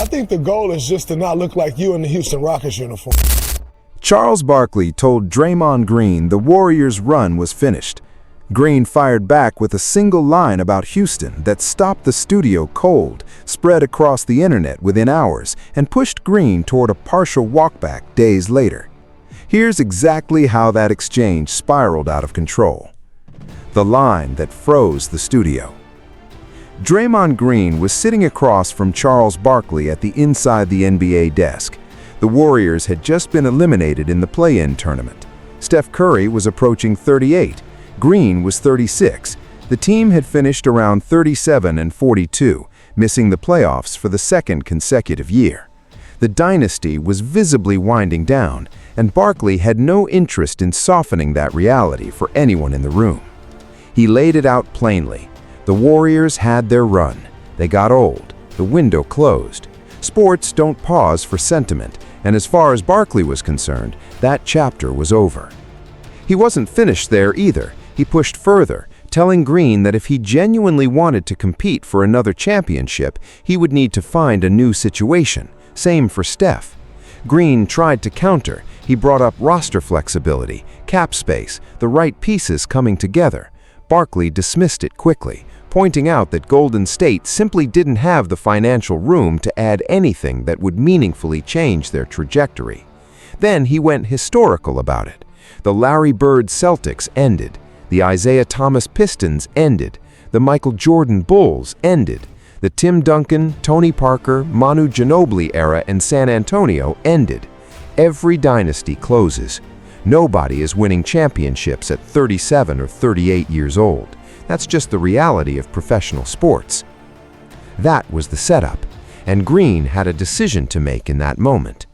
I think the goal is just to not look like you in the Houston Rockets uniform. Charles Barkley told Draymond Green the Warriors' run was finished. Green fired back with a single line about Houston that stopped the studio cold, spread across the internet within hours, and pushed Green toward a partial walkback days later. Here's exactly how that exchange spiraled out of control. The line that froze the studio. Draymond Green was sitting across from Charles Barkley at the Inside the NBA desk. The Warriors had just been eliminated in the play-in tournament. Steph Curry was approaching 38. Green was 36. The team had finished around 37 and 42, missing the playoffs for the second consecutive year. The dynasty was visibly winding down, and Barkley had no interest in softening that reality for anyone in the room. He laid it out plainly. The Warriors had their run. They got old. The window closed. Sports don't pause for sentiment, and as far as Barkley was concerned, that chapter was over. He wasn't finished there either. He pushed further, telling Green that if he genuinely wanted to compete for another championship, he would need to find a new situation. Same for Steph. Green tried to counter. He brought up roster flexibility, cap space, the right pieces coming together. Barkley dismissed it quickly, pointing out that Golden State simply didn't have the financial room to add anything that would meaningfully change their trajectory. Then he went historical about it. The Larry Bird Celtics ended. The Isaiah Thomas Pistons ended. The Michael Jordan Bulls ended. The Tim Duncan, Tony Parker, Manu Ginobili era in San Antonio ended. Every dynasty closes. Nobody is winning championships at 37 or 38 years old. That's just the reality of professional sports. That was the setup, and Green had a decision to make in that moment.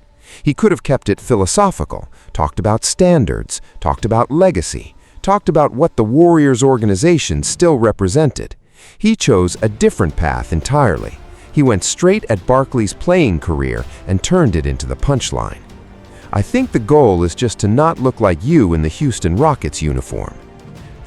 He could have kept it philosophical, talked about standards, talked about legacy, talked about what the Warriors organization still represented. He chose a different path entirely. He went straight at Barkley's playing career and turned it into the punchline. I think the goal is just to not look like you in the Houston Rockets uniform.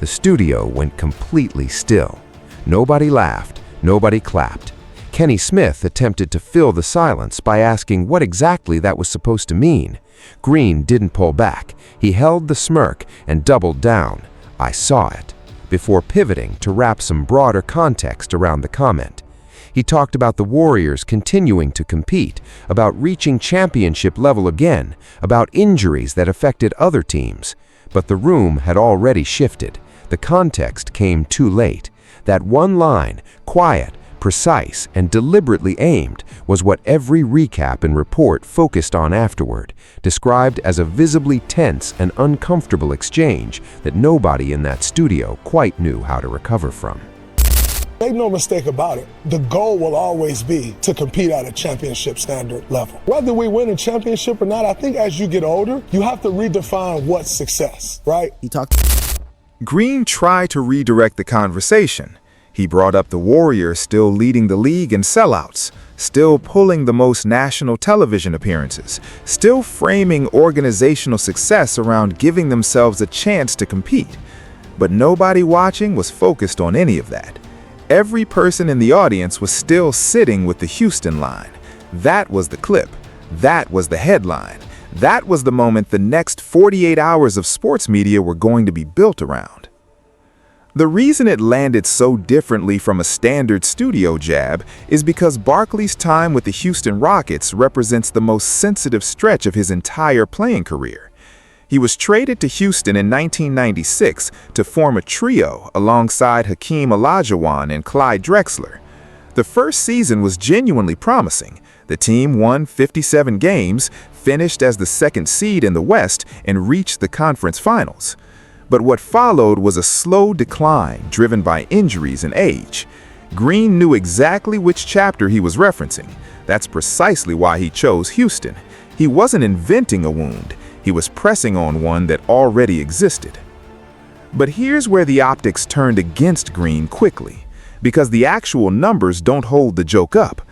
The studio went completely still. Nobody laughed, nobody clapped. Kenny Smith attempted to fill the silence by asking what exactly that was supposed to mean. Green didn't pull back. He held the smirk and doubled down. I saw it, before pivoting to wrap some broader context around the comment. He talked about the Warriors continuing to compete, about reaching championship level again, about injuries that affected other teams. But the room had already shifted. The context came too late. That one line, quiet, precise, and deliberately aimed, was what every recap and report focused on afterward, described as a visibly tense and uncomfortable exchange that nobody in that studio quite knew how to recover from. Make no mistake about it, the goal will always be to compete at a championship standard level. Whether we win a championship or not, I think as you get older, you have to redefine what's success, right? Green tried to redirect the conversation. He brought up the Warriors still leading the league in sellouts, still pulling the most national television appearances, still framing organizational success around giving themselves a chance to compete. But nobody watching was focused on any of that. Every person in the audience was still sitting with the Houston line. That was the clip. That was the headline. That was the moment the next 48 hours of sports media were going to be built around. The reason it landed so differently from a standard studio jab is because Barkley's time with the Houston Rockets represents the most sensitive stretch of his entire playing career. He was traded to Houston in 1996 to form a trio alongside Hakeem Olajuwon and Clyde Drexler. The first season was genuinely promising. The team won 57 games, finished as the second seed in the West, and reached the conference finals. But what followed was a slow decline driven by injuries and age. Green knew exactly which chapter he was referencing. That's precisely why he chose Houston. He wasn't inventing a wound. He was pressing on one that already existed. But here's where the optics turned against Green quickly, because the actual numbers don't hold the joke up.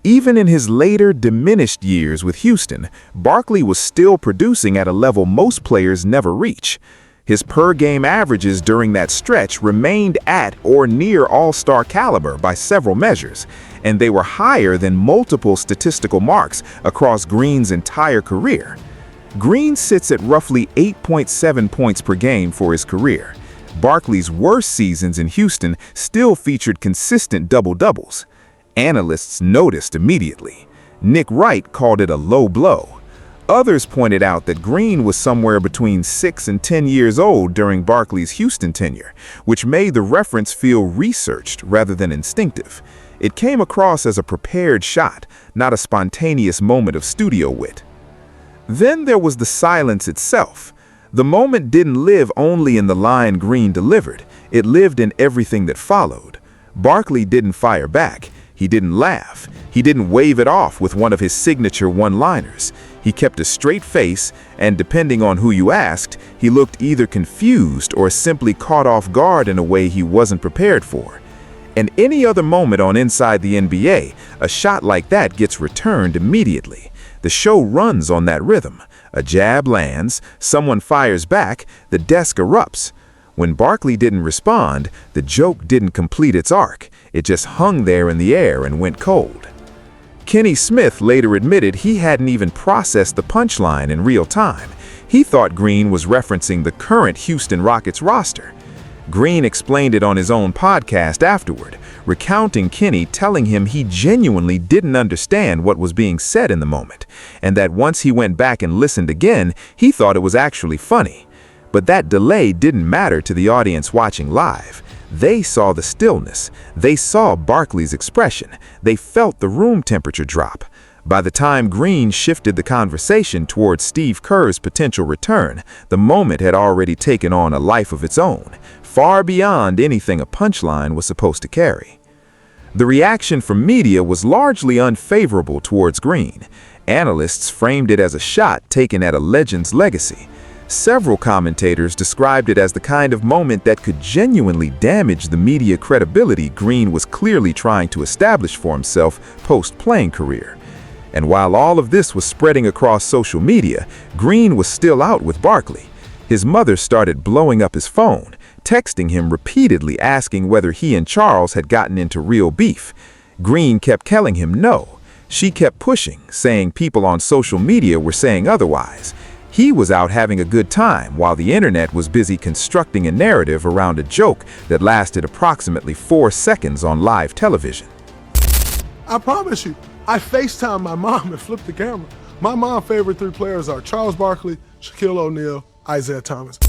Even in his later, diminished years with Houston, Barkley was still producing at a level most players never reach. His per-game averages during that stretch remained at or near all-star caliber by several measures, and they were higher than multiple statistical marks across Green's entire career. Green sits at roughly 8.7 points per game for his career. Barkley's worst seasons in Houston still featured consistent double-doubles. Analysts noticed immediately. Nick Wright called it a low blow. Others pointed out that Green was somewhere between 6 and 10 years old during Barkley's Houston tenure, which made the reference feel researched rather than instinctive. It came across as a prepared shot, not a spontaneous moment of studio wit. Then there was the silence itself. The moment didn't live only in the line Green delivered, it lived in everything that followed. Barkley didn't fire back. He didn't laugh. He didn't wave it off with one of his signature one-liners. He kept a straight face, and depending on who you asked, he looked either confused or simply caught off guard in a way he wasn't prepared for. And any other moment on Inside the NBA, a shot like that gets returned immediately. The show runs on that rhythm. A jab lands, someone fires back, the desk erupts. When Barkley didn't respond, the joke didn't complete its arc. It just hung there in the air and went cold. Kenny Smith later admitted he hadn't even processed the punchline in real time. He thought Green was referencing the current Houston Rockets roster. Green explained it on his own podcast afterward, recounting Kenny telling him he genuinely didn't understand what was being said in the moment, and that once he went back and listened again, he thought it was actually funny. But that delay didn't matter to the audience watching live. They saw the stillness. They saw Barkley's expression. They felt the room temperature drop. By the time Green shifted the conversation towards Steve Kerr's potential return, the moment had already taken on a life of its own, far beyond anything a punchline was supposed to carry. The reaction from media was largely unfavorable towards Green. Analysts framed it as a shot taken at a legend's legacy. Several commentators described it as the kind of moment that could genuinely damage the media credibility Green was clearly trying to establish for himself post-playing career. And while all of this was spreading across social media, Green was still out with Barkley. His mother started blowing up his phone, texting him repeatedly asking whether he and Charles had gotten into real beef. Green kept telling him no. She kept pushing, saying people on social media were saying otherwise. He was out having a good time while the internet was busy constructing a narrative around a joke that lasted approximately 4 seconds on live television. I promise you, I FaceTime my mom and flipped the camera. My mom's favorite 3 players are Charles Barkley, Shaquille O'Neal, Isaiah Thomas.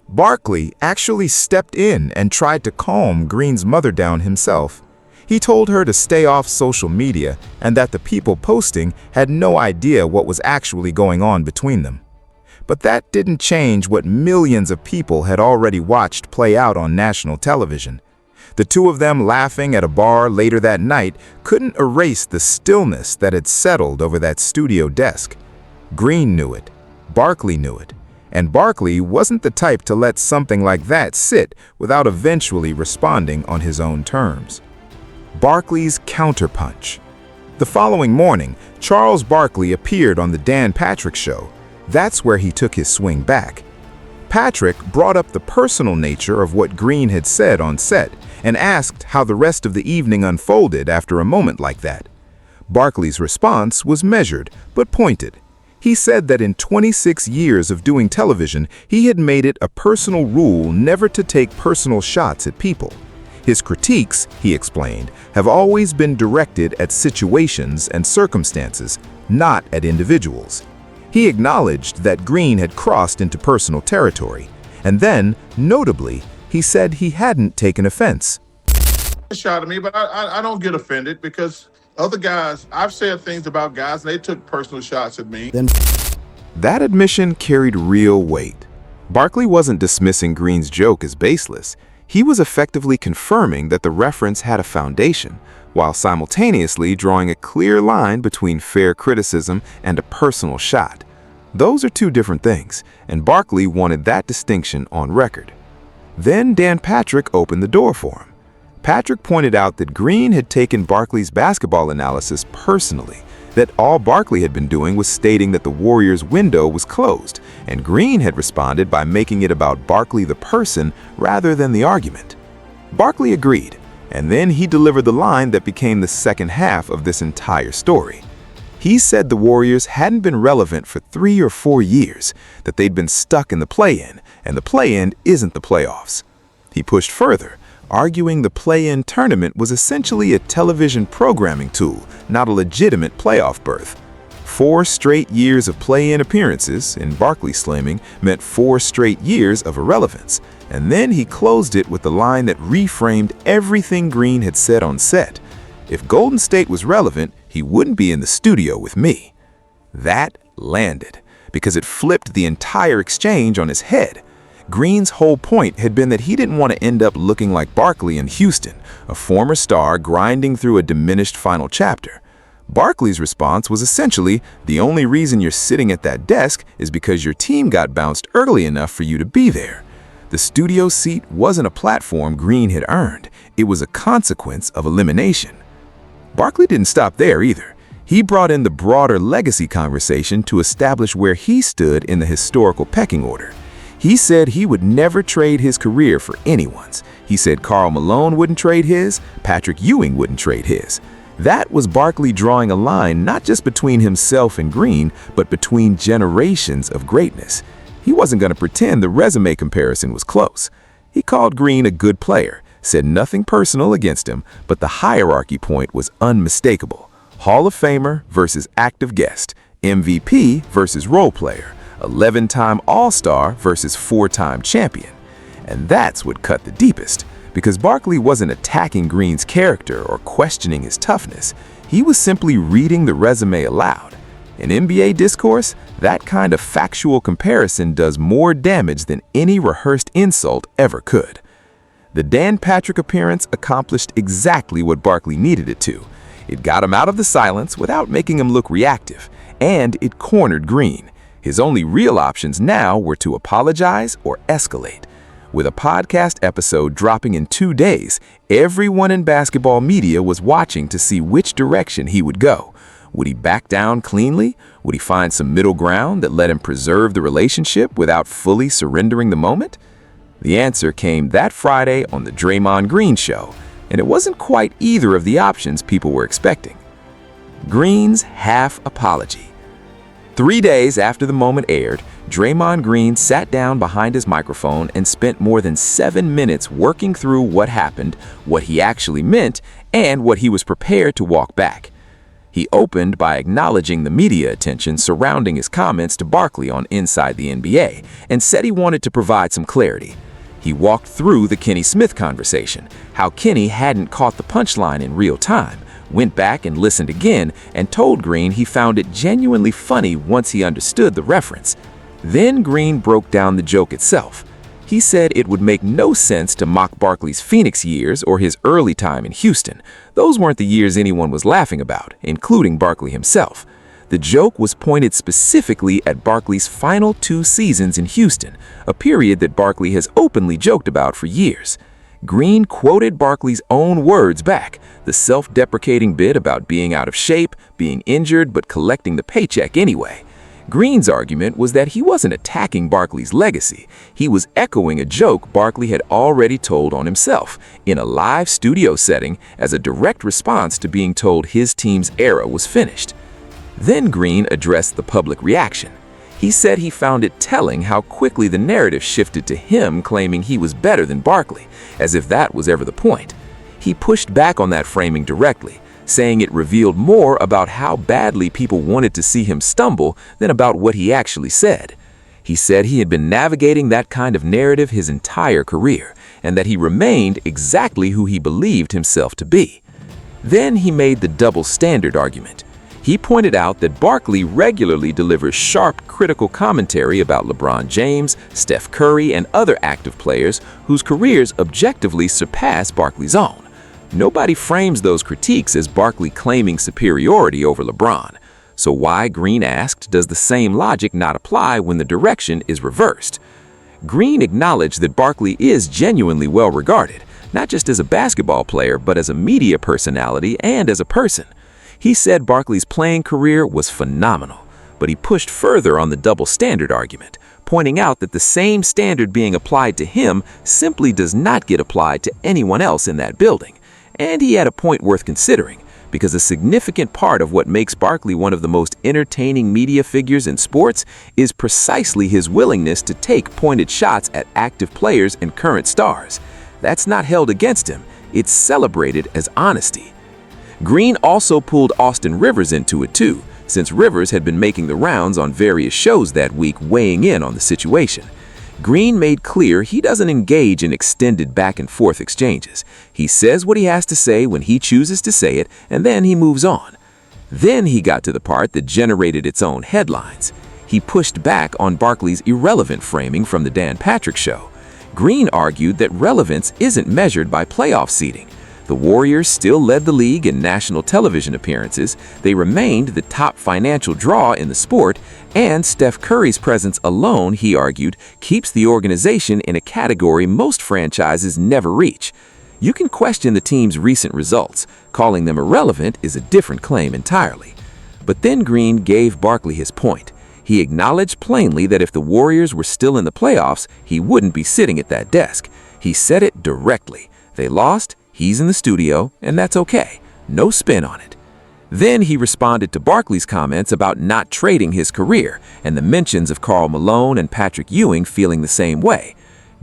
Barkley actually stepped in and tried to calm Green's mother down himself. He told her to stay off social media and that the people posting had no idea what was actually going on between them. But that didn't change what millions of people had already watched play out on national television. The two of them laughing at a bar later that night couldn't erase the stillness that had settled over that studio desk. Green knew it. Barkley knew it. And Barkley wasn't the type to let something like that sit without eventually responding on his own terms. Barkley's counterpunch. The following morning, Charles Barkley appeared on the Dan Patrick Show. That's where he took his swing back. Patrick brought up the personal nature of what Green had said on set and asked how the rest of the evening unfolded after a moment like that. Barkley's response was measured but pointed. He said that in 26 years of doing television, he had made it a personal rule never to take personal shots at people. His critiques, he explained, have always been directed at situations and circumstances, not at individuals. He acknowledged that Green had crossed into personal territory, and then, notably, he said he hadn't taken offense. Shot at me, but I don't get offended because other guys, I've said things about guys, and they took personal shots at me. That admission carried real weight. Barkley wasn't dismissing Green's joke as baseless. He was effectively confirming that the reference had a foundation, while simultaneously drawing a clear line between fair criticism and a personal shot. Those are two different things, and Barkley wanted that distinction on record. Then Dan Patrick opened the door for him. Patrick pointed out that Green had taken Barkley's basketball analysis personally, that all Barkley had been doing was stating that the Warriors' window was closed, and Green had responded by making it about Barkley the person rather than the argument. Barkley agreed, and then he delivered the line that became the second half of this entire story. He said the Warriors hadn't been relevant for 3 or 4 years, that they'd been stuck in the play-in, and the play-in isn't the playoffs. He pushed further, arguing the play-in tournament was essentially a television programming tool, not a legitimate playoff berth. 4 straight years of play-in appearances, in Barkley slamming, meant 4 straight years of irrelevance, and then he closed it with the line that reframed everything Green had said on set. If Golden State was relevant, he wouldn't be in the studio with me. That landed, because it flipped the entire exchange on his head. Green's whole point had been that he didn't want to end up looking like Barkley in Houston, a former star grinding through a diminished final chapter. Barkley's response was essentially, the only reason you're sitting at that desk is because your team got bounced early enough for you to be there. The studio seat wasn't a platform Green had earned. It was a consequence of elimination. Barkley didn't stop there either. He brought in the broader legacy conversation to establish where he stood in the historical pecking order. He said he would never trade his career for anyone's. He said Karl Malone wouldn't trade his, Patrick Ewing wouldn't trade his. That was Barkley drawing a line not just between himself and Green, but between generations of greatness. He wasn't going to pretend the resume comparison was close. He called Green a good player, said nothing personal against him, but the hierarchy point was unmistakable. Hall of Famer versus active guest, MVP versus role player, 11-time All-Star versus 4-time champion. And that's what cut the deepest, because Barkley wasn't attacking Green's character or questioning his toughness. He was simply reading the resume aloud. In NBA discourse, that kind of factual comparison does more damage than any rehearsed insult ever could. The Dan Patrick appearance accomplished exactly what Barkley needed it to. It got him out of the silence without making him look reactive, and it cornered Green. His only real options now were to apologize or escalate. With a podcast episode dropping in 2 days, everyone in basketball media was watching to see which direction he would go. Would he back down cleanly? Would he find some middle ground that let him preserve the relationship without fully surrendering the moment? The answer came that Friday on the Draymond Green Show, and it wasn't quite either of the options people were expecting. Green's half apology. 3 days after the moment aired, Draymond Green sat down behind his microphone and spent more than 7 minutes working through what happened, what he actually meant, and what he was prepared to walk back. He opened by acknowledging the media attention surrounding his comments to Barkley on Inside the NBA and said he wanted to provide some clarity. He walked through the Kenny Smith conversation, how Kenny hadn't caught the punchline in real time, went back and listened again, and told Green he found it genuinely funny once he understood the reference. Then Green broke down the joke itself. He said it would make no sense to mock Barkley's Phoenix years or his early time in Houston. Those weren't the years anyone was laughing about, including Barkley himself. The joke was pointed specifically at Barkley's final 2 seasons in Houston, a period that Barkley has openly joked about for years. Green quoted Barkley's own words back, the self-deprecating bit about being out of shape, being injured, but collecting the paycheck anyway. Green's argument was that he wasn't attacking Barkley's legacy. He was echoing a joke Barkley had already told on himself, in a live studio setting as a direct response to being told his team's era was finished. Then Green addressed the public reaction. He said he found it telling how quickly the narrative shifted to him claiming he was better than Barkley, as if that was ever the point. He pushed back on that framing directly, saying it revealed more about how badly people wanted to see him stumble than about what he actually said. He said he had been navigating that kind of narrative his entire career, and that he remained exactly who he believed himself to be. Then he made the double standard argument. He pointed out that Barkley regularly delivers sharp, critical commentary about LeBron James, Steph Curry, and other active players whose careers objectively surpass Barkley's own. Nobody frames those critiques as Barkley claiming superiority over LeBron. So why, Green asked, does the same logic not apply when the direction is reversed? Green acknowledged that Barkley is genuinely well regarded, not just as a basketball player, but as a media personality and as a person. He said Barkley's playing career was phenomenal, but he pushed further on the double standard argument, pointing out that the same standard being applied to him simply does not get applied to anyone else in that building. And he had a point worth considering, because a significant part of what makes Barkley one of the most entertaining media figures in sports is precisely his willingness to take pointed shots at active players and current stars. That's not held against him, it's celebrated as honesty. Green also pulled Austin Rivers into it too, since Rivers had been making the rounds on various shows that week weighing in on the situation. Green made clear he doesn't engage in extended back-and-forth exchanges. He says what he has to say when he chooses to say it, and then he moves on. Then he got to the part that generated its own headlines. He pushed back on Barkley's irrelevant framing from the Dan Patrick Show. Green argued that relevance isn't measured by playoff seeding. The Warriors still led the league in national television appearances, they remained the top financial draw in the sport, and Steph Curry's presence alone, he argued, keeps the organization in a category most franchises never reach. You can question the team's recent results. Calling them irrelevant is a different claim entirely. But then Green gave Barkley his point. He acknowledged plainly that if the Warriors were still in the playoffs, he wouldn't be sitting at that desk. He said it directly. They lost, he's in the studio, and that's okay. No spin on it. Then he responded to Barkley's comments about not trading his career and the mentions of Karl Malone and Patrick Ewing feeling the same way.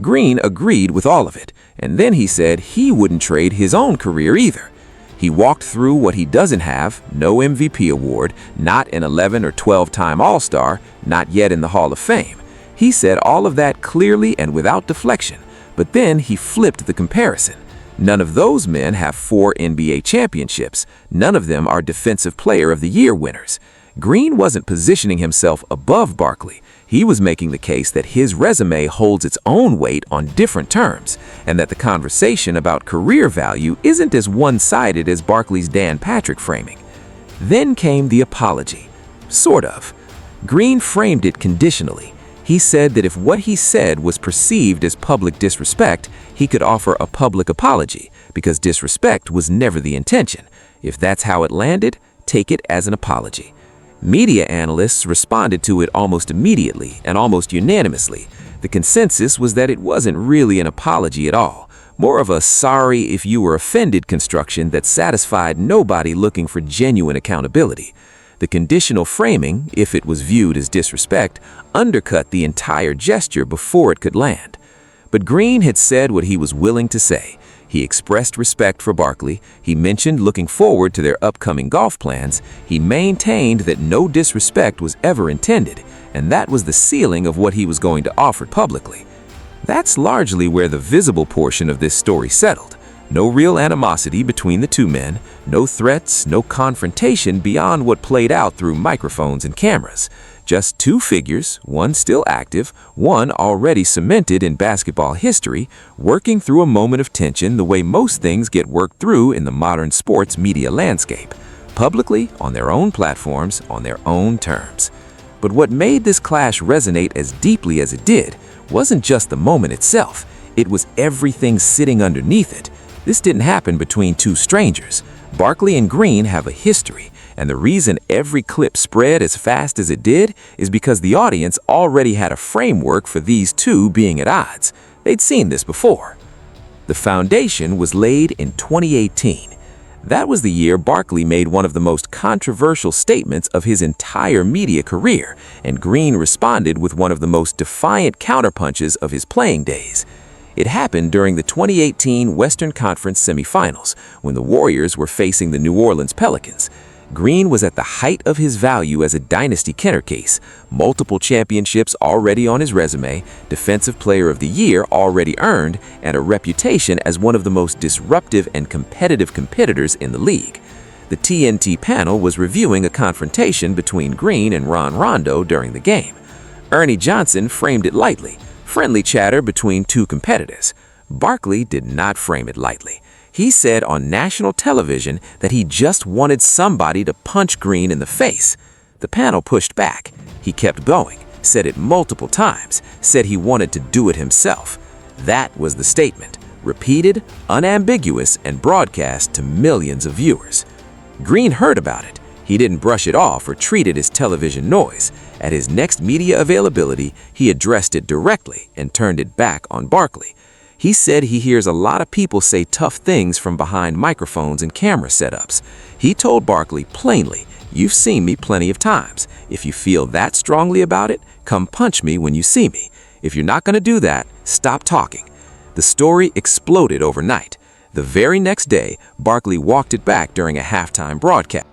Green agreed with all of it, and then he said he wouldn't trade his own career either. He walked through what he doesn't have: no MVP award, not an 11 or 12-time All-Star, not yet in the Hall of Fame. He said all of that clearly and without deflection, but then he flipped the comparison. None of those men have 4 NBA championships. None of them are Defensive Player of the Year winners. Green wasn't positioning himself above Barkley. He was making the case that his resume holds its own weight on different terms, and that the conversation about career value isn't as one-sided as Barkley's Dan Patrick framing. Then came the apology. Sort of. Green framed it conditionally. He said that if what he said was perceived as public disrespect, he could offer a public apology, because disrespect was never the intention. If that's how it landed, take it as an apology. Media analysts responded to it almost immediately and almost unanimously. The consensus was that it wasn't really an apology at all, more of a sorry if you were offended construction that satisfied nobody looking for genuine accountability. The conditional framing, if it was viewed as disrespect, undercut the entire gesture before it could land. But Green had said what he was willing to say. He expressed respect for Barkley. He mentioned looking forward to their upcoming golf plans. He maintained that no disrespect was ever intended, and that was the ceiling of what he was going to offer publicly. That's largely where the visible portion of this story settled. No real animosity between the two men, no threats, no confrontation beyond what played out through microphones and cameras. Just two figures, one still active, one already cemented in basketball history, working through a moment of tension the way most things get worked through in the modern sports media landscape, publicly, on their own platforms, on their own terms. But what made this clash resonate as deeply as it did wasn't just the moment itself, it was everything sitting underneath it. This didn't happen between two strangers. Barkley and Green have a history, and the reason every clip spread as fast as it did is because the audience already had a framework for these two being at odds. They'd seen this before. The foundation was laid in 2018. That was the year Barkley made one of the most controversial statements of his entire media career, and Green responded with one of the most defiant counterpunches of his playing days. It happened during the 2018 Western Conference semifinals, when the Warriors were facing the New Orleans Pelicans. Green was at the height of his value as a dynasty Kenner case, multiple championships already on his resume, Defensive Player of the Year already earned, and a reputation as one of the most disruptive and competitive competitors in the league. The TNT panel was reviewing a confrontation between Green and Ron Rondo during the game. Ernie Johnson framed it lightly. Friendly chatter between two competitors. Barkley did not frame it lightly. He said on national television that he just wanted somebody to punch Green in the face. The panel pushed back. He kept going, said it multiple times, said he wanted to do it himself. That was the statement. repeated, unambiguous, and broadcast to millions of viewers. Green heard about it. He didn't brush it off or treat it as television noise. At his next media availability, he addressed it directly and turned it back on Barkley. He said he hears a lot of people say tough things from behind microphones and camera setups. He told Barkley plainly, "You've seen me plenty of times. If you feel that strongly about it, come punch me when you see me. If you're not going to do that, stop talking." The story exploded overnight. The very next day, Barkley walked it back during a halftime broadcast.